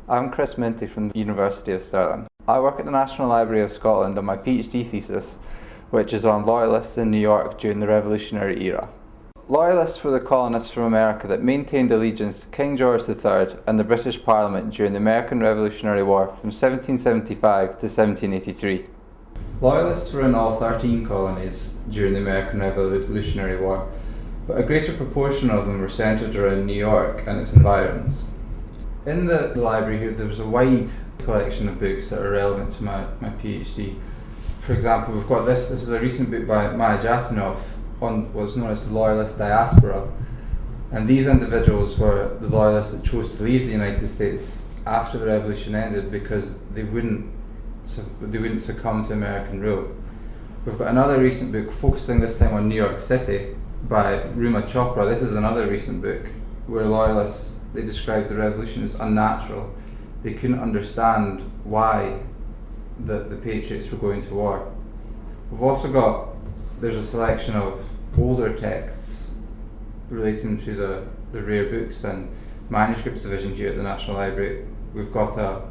I'm Chris Minty from the University of Stirling. I work at the National Library of Scotland on my PhD thesis, which is on Loyalists in New York during the Revolutionary era. Loyalists were the colonists from America that maintained allegiance to King George III and the British Parliament during the American Revolutionary War from 1775 to 1783. Loyalists were in all 13 colonies during the American Revolutionary War, but a greater proportion of them were centred around New York and its environs. In the library here, there's a wide collection of books that are relevant to my PhD. For example, we've got this is a recent book by Maya Jasinoff on what's known as the Loyalist diaspora. And these individuals were the Loyalists that chose to leave the United States after the revolution ended because they wouldn't succumb to American rule. We've got another recent book focusing this time on New York City by Ruma Chopra. This is another recent book where Loyalists, they described the revolution as unnatural. They couldn't understand why the patriots were going to war. We've also got, there's a selection of older texts relating to the rare books and manuscripts division here at the National Library. We've got a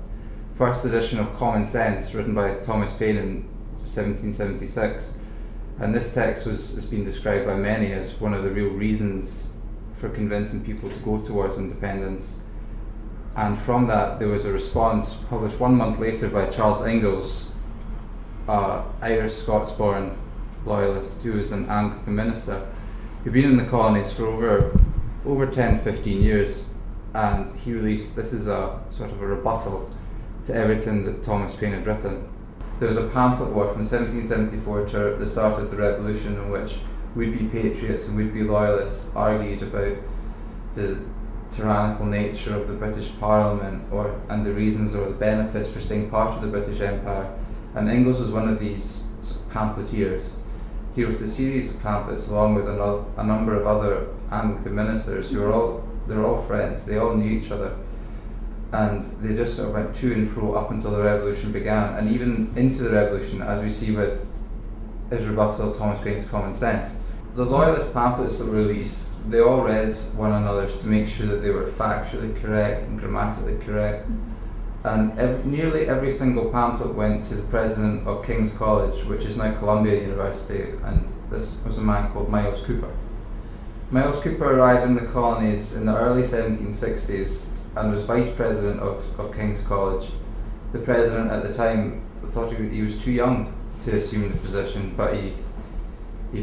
first edition of Common Sense written by Thomas Paine in 1776. And this text has been described by many as one of the real reasons for convincing people to go towards independence. And from that there was a response published 1 month later by Charles Ingalls, Irish Scots-born loyalist who was an Anglican minister who'd been in the colonies for over 10-15 years, and he released, this is a sort of a rebuttal to everything that Thomas Paine had written. There was a pamphlet war from 1774 to the start of the revolution in which would-be patriots and would-be loyalists argued about the tyrannical nature of the British Parliament and the reasons or the benefits for staying part of the British Empire. And Ingalls was one of these pamphleteers. He wrote a series of pamphlets along with a number of other Anglican ministers who they're all friends, they all knew each other. And they just sort of went to and fro up until the revolution began, and even into the revolution, as we see with his rebuttal of Thomas Paine's Common Sense. The Loyalist pamphlets that were released, they all read one another's to make sure that they were factually correct and grammatically correct. And nearly every single pamphlet went to the president of King's College, which is now Columbia University, and this was a man called Miles Cooper. Miles Cooper arrived in the colonies in the early 1760s and was vice president of King's College. The president at the time thought he was too young to assume the position, but he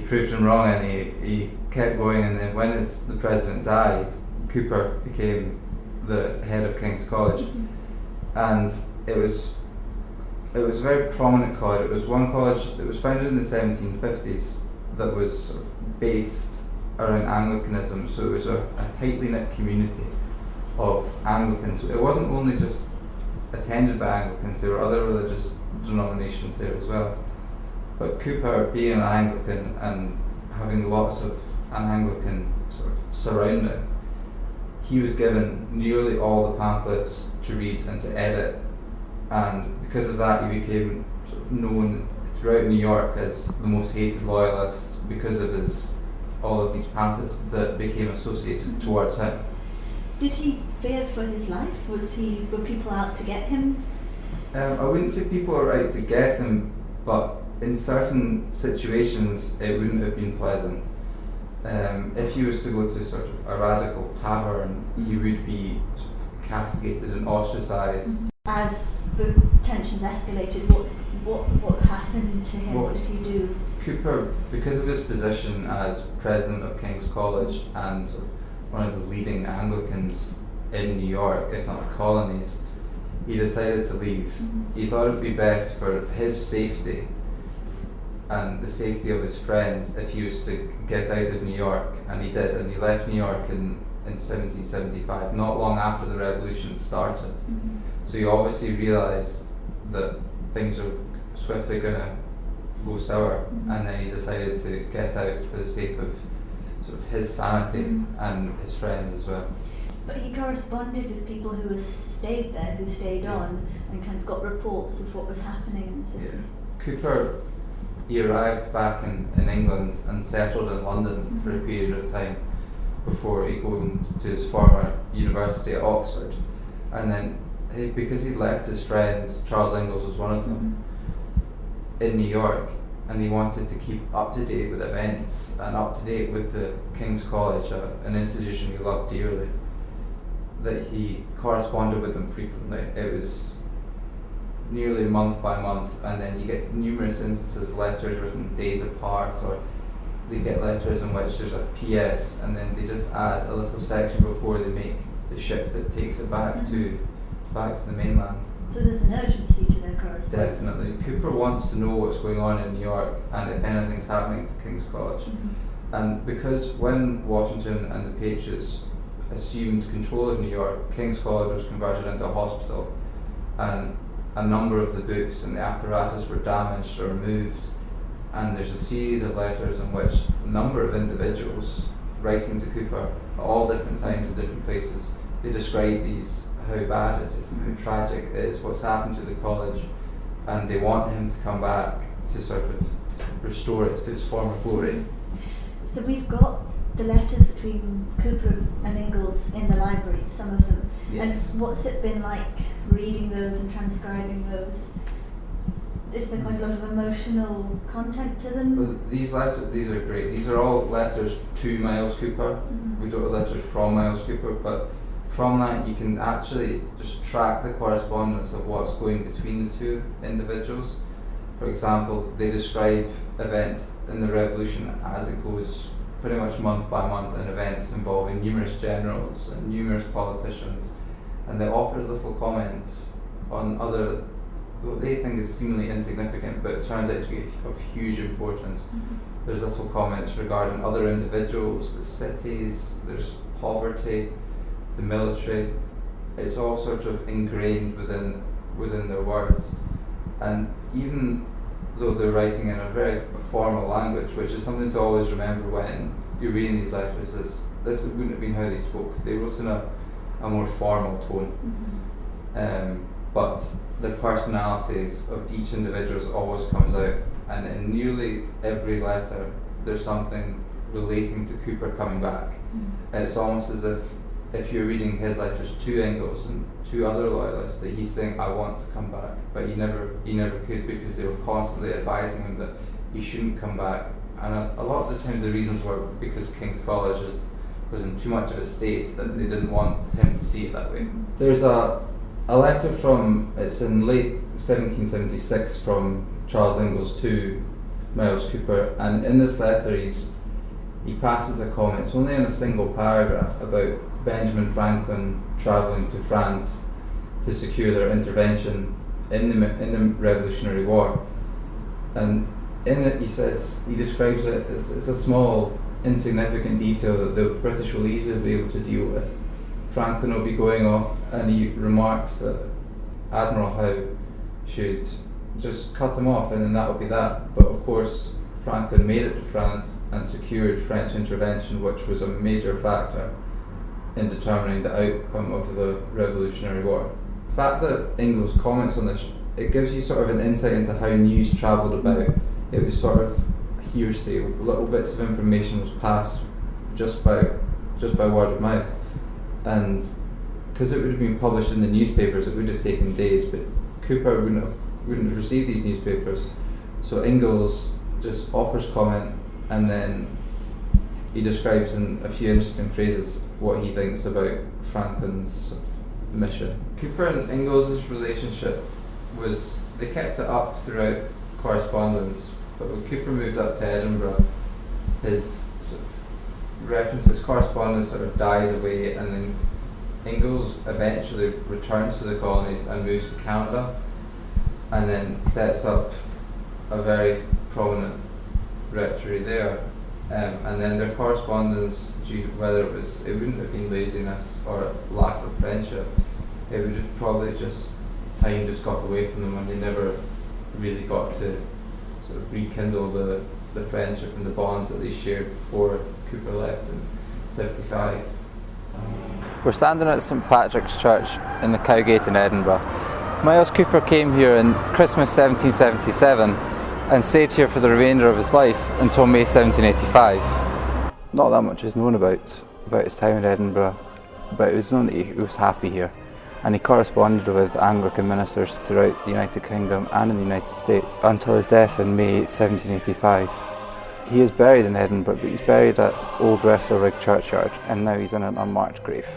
proved him wrong, and he kept going, and then when the president died, Cooper became the head of King's College. And it was a very prominent college. It was one college that was founded in the 1750s that was sort of based around Anglicanism, so it was a tightly knit community of Anglicans. It wasn't only just attended by Anglicans, there were other religious denominations there as well. But Cooper, being an Anglican and having lots of an Anglican sort of surrounding, he was given nearly all the pamphlets to read and to edit, and because of that he became sort of known throughout New York as the most hated loyalist because of all of these pamphlets that became associated towards him. Did he fear for his life? Were people out to get him? I wouldn't say people were out to get him, but in certain situations it wouldn't have been pleasant. If he was to go to sort of a radical tavern, he would be sort of castigated and ostracised. As the tensions escalated, what happened to him? What did he do? Cooper, because of his position as president of King's College and sort of one of the leading Anglicans in New York, if not the colonies, he decided to leave. He thought it would be best for his safety and the safety of his friends if he was to get out of New York, and he did, and he left New York in 1775, not long after the revolution started. So he obviously realised that things are swiftly going to go sour, and then he decided to get out for the sake of sort of his sanity and his friends as well. But he corresponded with people who stayed there, who stayed on, and kind of got reports of what was happening in the city. Cooper, he arrived back in England and settled in London for a period of time before he going to his former university at Oxford. And then because he'd left his friends, Charles Ingalls was one of them, in New York, and he wanted to keep up to date with events and up to date with the King's College, an institution he loved dearly, that he corresponded with them frequently. It was nearly month by month, and then you get numerous instances, letters written days apart, or they get letters in which there's a PS, and then they just add a little section before they make the ship that takes it back to the mainland. So there's an urgency to their correspondence. Definitely. Cooper wants to know what's going on in New York and if anything's happening to King's College. And because when Washington and the Patriots assumed control of New York, King's College was converted into a hospital, and a number of the books and the apparatus were damaged or moved, and there's a series of letters in which a number of individuals writing to Cooper at all different times and different places, they describe how bad it is and how tragic it is, what's happened to the college, and they want him to come back to sort of restore it to its former glory. So we've got the letters between Cooper and Ingalls in the library, some of them. Yes. And what's it been like reading those and transcribing those? Is there quite a lot of emotional content to them? Well, these are great. These are all letters to Miles Cooper. We don't have letters from Miles Cooper, but from that you can actually just track the correspondence of what's going between the two individuals. For example, they describe events in the Revolution as it goes pretty much month by month, and events involving numerous generals and numerous politicians, and they offer little comments on other, what they think is seemingly insignificant, but it turns out to be of huge importance. There's little comments regarding other individuals, the cities, there's poverty, the military. It's all sort of ingrained within their words, and even though they're writing in a very formal language, which is something to always remember when you're reading these letters, is this wouldn't have been how they spoke. They wrote in a more formal tone, but the personalities of each individual always comes out, and in nearly every letter there's something relating to Cooper coming back. And it's almost as if you're reading his letters to Ingalls and to other loyalists, that he's saying, I want to come back, but he never could, because they were constantly advising him that he shouldn't come back. And a lot of the times the reasons were because King's College was in too much of a state that they didn't want him to see it that way. There's a letter it's in late 1776 from Charles Ingalls to Miles Cooper, and in this letter he passes a comment, it's only in a single paragraph, about Benjamin Franklin travelling to France to secure their intervention in the Revolutionary War. And in it he describes it as a small, insignificant detail that the British will easily be able to deal with. Franklin will be going off, and he remarks that Admiral Howe should just cut him off, and then that would be that. But of course, Franklin made it to France and secured French intervention, which was a major factor in determining the outcome of the Revolutionary War. The fact that Ingalls comments on this, it gives you sort of an insight into how news travelled about. It was sort of hearsay, little bits of information was passed just by word of mouth, and because it would have been published in the newspapers, it would have taken days, but Cooper wouldn't have received these newspapers, so Ingalls just offers comment, and then he describes in a few interesting phrases what he thinks about Franklin's mission. Cooper and Ingalls' relationship they kept it up throughout correspondence, but when Cooper moved up to Edinburgh, his correspondence sort of dies away, and then Ingalls eventually returns to the colonies and moves to Canada, and then sets up a very prominent rectory there. And then their correspondence, whether it wouldn't have been laziness or lack of friendship, it would have probably time just got away from them, and they never really got to sort of rekindle the friendship and the bonds that they shared before Cooper left in 75. We're standing at St Patrick's Church in the Cowgate in Edinburgh. Miles Cooper came here in Christmas 1777 and stayed here for the remainder of his life until May 1785. Not that much is known about his time in Edinburgh, but it was known that he was happy here. and he corresponded with Anglican ministers throughout the United Kingdom and in the United States until his death in May 1785. He is buried in Edinburgh, but he's buried at Old Wrestle Rig churchyard, and now he's in an unmarked grave.